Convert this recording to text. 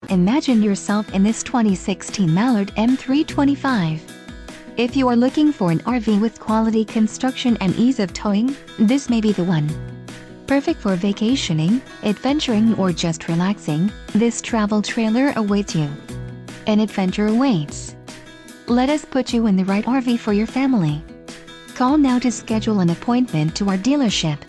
Imagine yourself in this 2016 Mallard M325. If you are looking for an RV with quality construction and ease of towing, this may be the one. Perfect for vacationing, adventuring, or just relaxing, this travel trailer awaits you. An adventure awaits. Let us put you in the right RV for your family. Call now to schedule an appointment to our dealership.